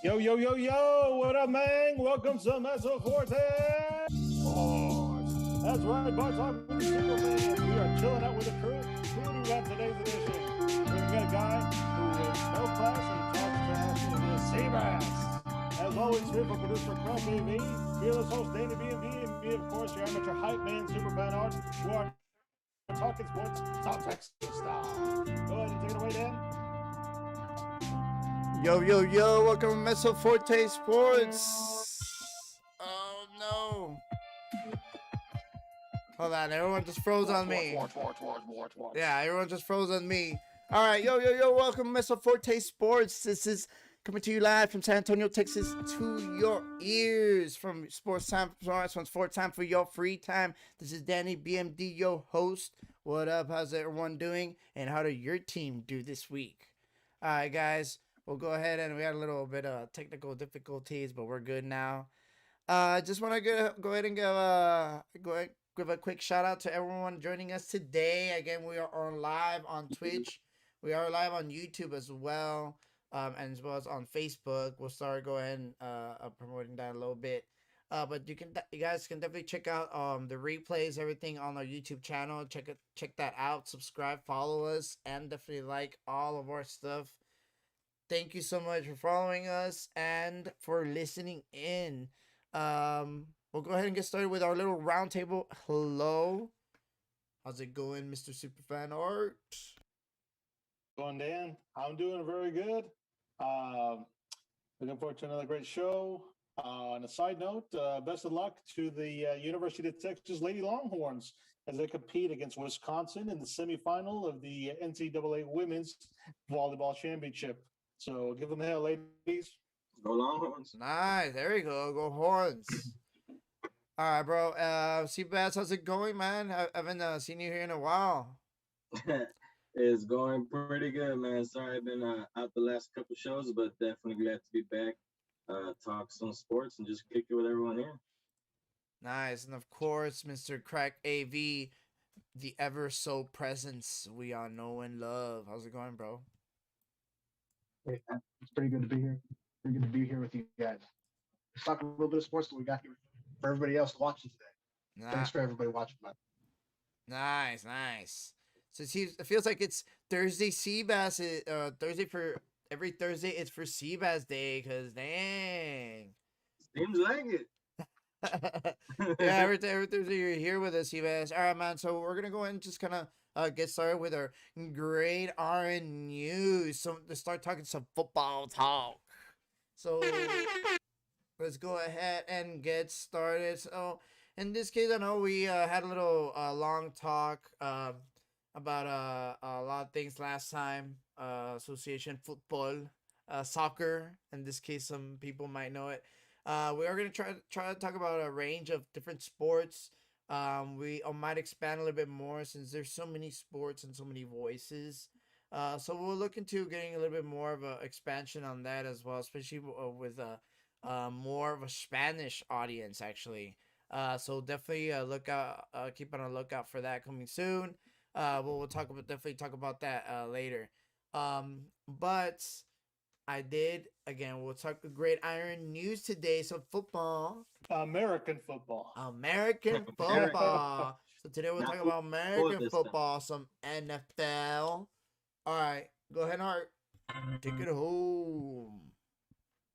Yo, yo, yo, yo, what up, man? Welcome to Mezzo Forte Sportz. That's right, Bart talking with the single man. We are chilling out with the crew. Who do we have today's edition? We got a guy who is no class and talks trash and is Seabass. As always, here for producer Craig AV, fearless host Danny BMD, and me, of course, your amateur hype man, super fan art, who are talking sports, South Texas style. Go ahead and take it away, Dan. Yo, yo, yo, welcome to Mezzo Forte Sportz. Oh, no. Hold on, everyone just froze on me. Yeah, everyone just froze on me. All right, yo, yo, yo, welcome to Mezzo Forte Sportz. This is coming to you live from San Antonio, Texas, to your ears from Sports Time, Sports Time for your free time. This is Danny BMD, your host. What up? How's everyone doing? And how did your team do this week? All right, guys. We'll go ahead and we had a little bit of technical difficulties, but we're good now. Just want to go ahead and give a quick shout out to everyone joining us today. Again, we are on live on Twitch. We are live on YouTube as well, and as well as on Facebook. We'll start go ahead and promoting that a little bit. But you guys can definitely check out the replays, everything on our YouTube channel. Check that out. Subscribe, follow us, and definitely like all of our stuff. Thank you so much for following us and for listening in. We'll go ahead and get started with our little roundtable. Hello. How's it going, Mr. Superfan Art? Going, Dan. I'm doing very good. Looking forward to another great show. On a side note, best of luck to the University of Texas Lady Longhorns as they compete against Wisconsin in the semifinal of the NCAA Women's Volleyball Championship. So give them hell, ladies. Go Longhorns. Nice. There you go. Go Horns. All right, bro. Seabass, how's it going, man? I haven't seen you here in a while. It's going pretty good, man. Sorry I've been out the last couple shows, but definitely glad to be back. Talk some sports and just kick it with everyone here. Nice. And of course, Mr. Crack AV, the ever so presence we all know and love. How's it going, bro? Hey, it's pretty good to be here. Pretty good to be here with you guys. Let's talk a little bit of sports that we got here for everybody else watching today. Thanks for everybody watching. Nice, nice. So it feels like it's Thursday Seabass. Thursday for every Thursday it's for Seabass Day. Cause dang, Seems like it. Yeah, every Thursday you're here with us, Seabass. All right, man. So we're gonna go ahead and just kind of get started with our great RN news. So to start talking some football talk. So let's go ahead and get started. So in this case, I know we had a little long talk about a lot of things last time. Association football, soccer. In this case, some people might know it. We are gonna try to talk about a range of different sports. We might expand a little bit more since there's so many sports and so many voices. So we'll look into getting a little bit more of an expansion on that as well, especially with more of a Spanish audience actually. So definitely keep on a lookout for that coming soon. We'll definitely talk about that later. But we'll talk great iron news today. So football. American football. American football. So today we'll talk about American football, some NFL. All right, go ahead, Art. Take it home.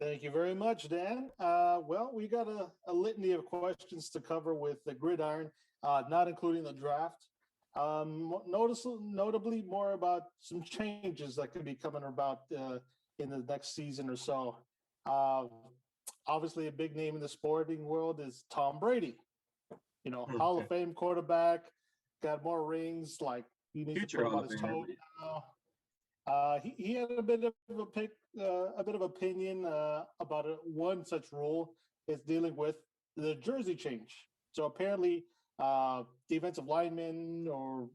Thank you very much, Dan. Well, we got a litany of questions to cover with the gridiron, not including the draft. Notably more about some changes that could be coming about in the next season or so. Obviously, a big name in the sporting world is Tom Brady. You know, Hall of Fame quarterback, got more rings. Like he needs to put him on his toe now. He had a bit of a bit of opinion about one such rule is dealing with the jersey change. So apparently, defensive linemen or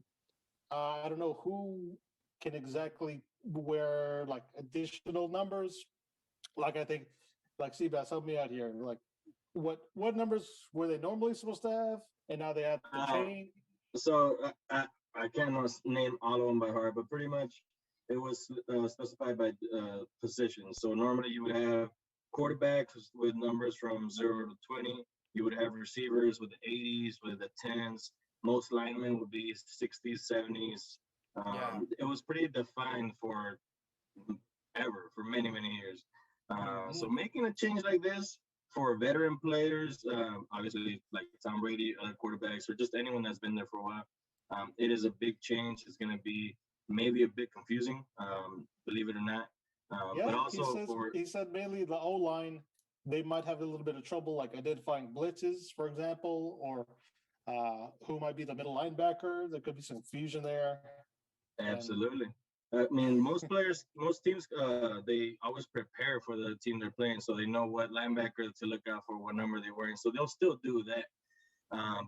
I don't know who can exactly wear like additional numbers. Like I think, like Seabass, help me out here. Like, what numbers were they normally supposed to have, and now they have to change? So I can't name all of them by heart, but pretty much it was specified by position. So normally you would have quarterbacks with numbers from 0 to 20. You would have receivers with the 80s, with the 10s. Most linemen would be 60s, 70s. It was pretty defined for many, many years. So making a change like this for veteran players, obviously like Tom Brady, other quarterbacks, or just anyone that's been there for a while, it is a big change. It's going to be maybe a bit confusing, believe it or not. But also he said mainly the O-line, they might have a little bit of trouble like identifying blitzes, for example, or who might be the middle linebacker. There could be some confusion there. Absolutely. I mean, most teams, they always prepare for the team they're playing, so they know what linebacker to look out for, what number they're wearing. So they'll still do that.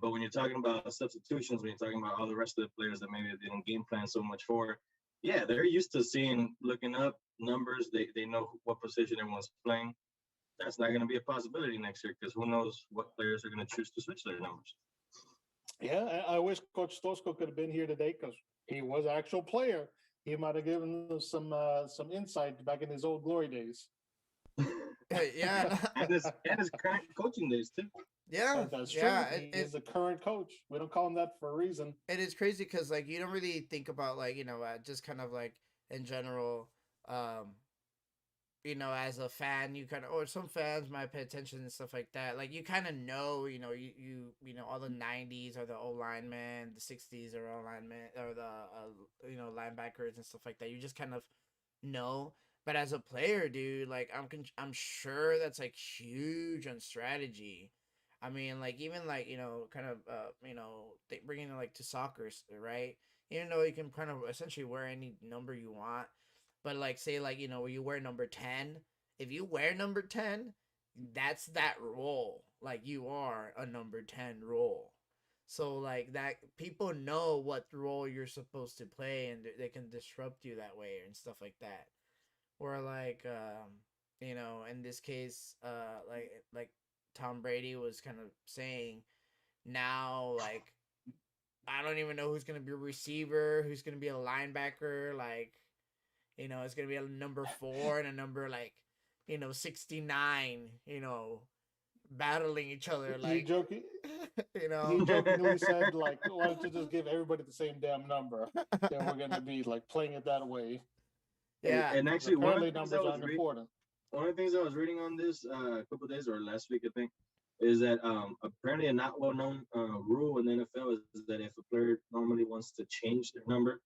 But when you're talking about substitutions, when you're talking about all the rest of the players that maybe they didn't game plan so much for, yeah, they're used to looking up numbers. They know what position everyone's playing. That's not going to be a possibility next year because who knows what players are going to choose to switch their numbers. Yeah, I wish Coach Stosko could have been here today because he was an actual player. He might have given us some insight back in his old glory days. Yeah, and his current coaching days too. Yeah, that's true. He's the current coach. We don't call him that for a reason. It is crazy because like you don't really think about like just kind of like in general, as a fan, you kind of, or some fans might pay attention and stuff like that. Like you kind of know, you all the 90s are the O linemen, the 60s are O linemen, or the linebackers and stuff like that. You just kind of know. But as a player, dude, like I'm sure that's like huge on strategy. I mean, like even like kind of bringing it like to soccer, right? Even though you can kind of essentially wear any number you want. But like say like where you wear number 10, if you wear number 10, that's that role. Like you are a number 10 role. So like that people know what role you're supposed to play and they can disrupt you that way and stuff like that. Or like in this case like Tom Brady was kind of saying now like I don't even know who's going to be a receiver, who's going to be a linebacker, like it's gonna be a number 4 and a number 69. Battling each other. Like he jokingly said, like, why don't you just give everybody the same damn number? Then we're gonna be like playing it that way. Yeah, and actually, one of the numbers aren't important. One of the things I was reading on this a couple of days or last week, I think, is that apparently a not well-known rule in the NFL is that if a player normally wants to change their number,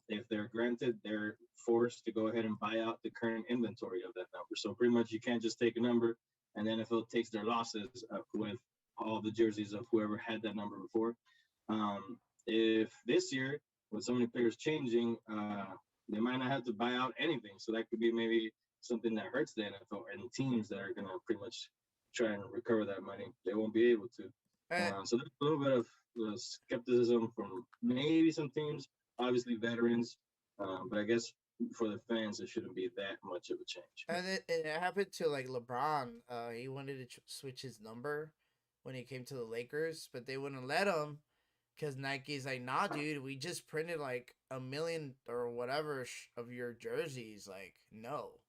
if they're granted, they're forced to go ahead and buy out the current inventory of that number. So pretty much you can't just take a number and then if it takes their losses with all the jerseys of whoever had that number before. If this year, with so many players changing, they might not have to buy out anything. So that could be maybe something that hurts the NFL and teams that are going to pretty much try and recover that money. They won't be able to. So there's a little bit of skepticism from maybe some teams, obviously veterans, but I guess for the fans, it shouldn't be that much of a change. And it happened to like LeBron. He wanted to switch his number when he came to the Lakers, but they wouldn't let him because Nike's like, nah, dude, we just printed like 1 million or whatever of your jerseys. Like, no.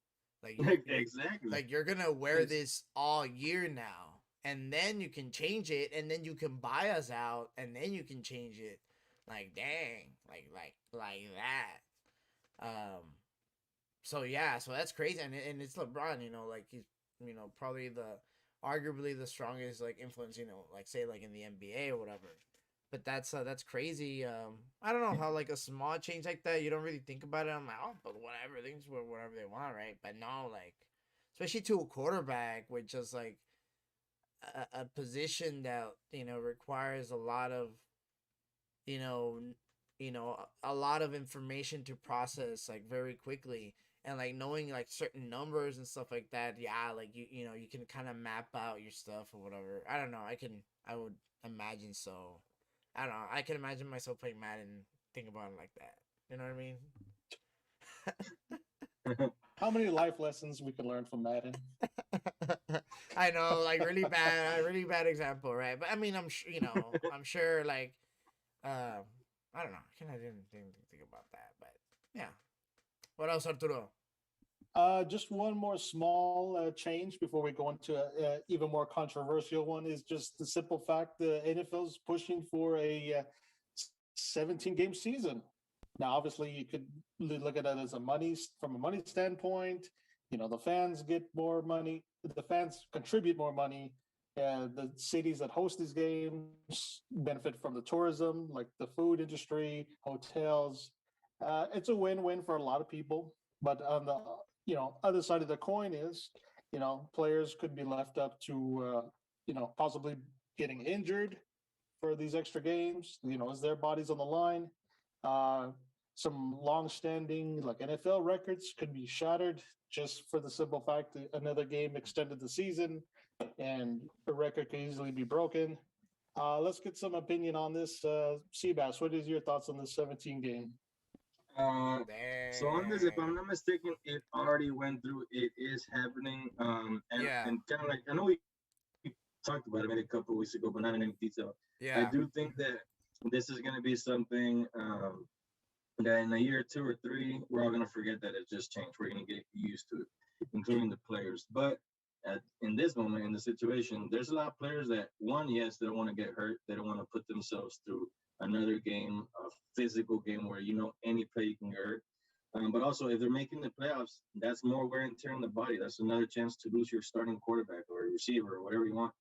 Like exactly. Like you're gonna wear this all year now, and then you can change it, and then you can buy us out, and then you can change it. Like dang, like that. So yeah, so that's crazy, and it's LeBron. Like he's probably arguably the strongest like influence. Like say like in the NBA or whatever. But that's crazy. I don't know how like a small change like that you don't really think about it. I'm like, oh, but whatever, things whatever they want, right? But no, like especially to a quarterback, which is like a position that requires a lot of a lot of information to process like very quickly, and like knowing like certain numbers and stuff like that. Yeah, like you can kind of map out your stuff or whatever. I don't know. I would imagine so. I don't know. I can imagine myself playing Madden and think about it like that. You know what I mean? How many life lessons we could learn from Madden? I know, like really bad example, right? But I mean, I'm sure, like, I don't know. I didn't think about that, but yeah. What else, Arturo? Just one more small change before we go into a even more controversial one is just the simple fact the NFL is pushing for a 17-game season. Now, obviously, you could look at it as from a money standpoint. The fans get more money. The fans contribute more money. The cities that host these games benefit from the tourism, like the food industry, hotels. It's a win-win for a lot of people. But on the other side of the coin is, players could be left up to, possibly getting injured for these extra games. As their body's on the line. Some long-standing like NFL records could be shattered just for the simple fact that another game extended the season, and the record could easily be broken. Let's get some opinion on this. Seabass, what is your thoughts on this 17 game? So on this, if I'm not mistaken, it already went through. It is happening. And kind of like I know we talked about it maybe a couple of weeks ago, but not in any detail. Yeah. I do think that this is going to be something that in a year, 2 or 3, we're all going to forget that it just changed. We're going to get used to it, including the players. But in this moment, in the situation, there's a lot of players that, one, yes, they don't want to get hurt. They don't want to put themselves through another game, a physical game where any play you can get hurt. But also, if they're making the playoffs, that's more wear and tear on the body. That's another chance to lose your starting quarterback or receiver or whatever you want.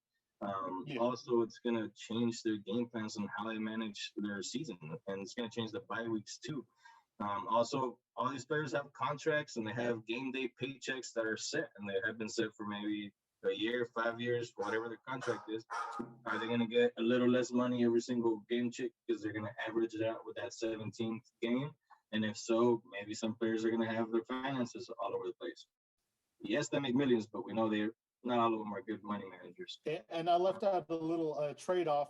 Also, it's going to change their game plans and how they manage their season, and it's going to change the bye weeks too. Also, all these players have contracts and they have game day paychecks that are set, and they have been set for maybe a year, 5 years, whatever their contract is. Are they going to get a little less money every single game check because they're going to average it out with that 17th game? And if so, maybe some players are going to have their finances all over the place. Yes, they make millions, but we know not all of them are good money managers. And I left out a little trade-off.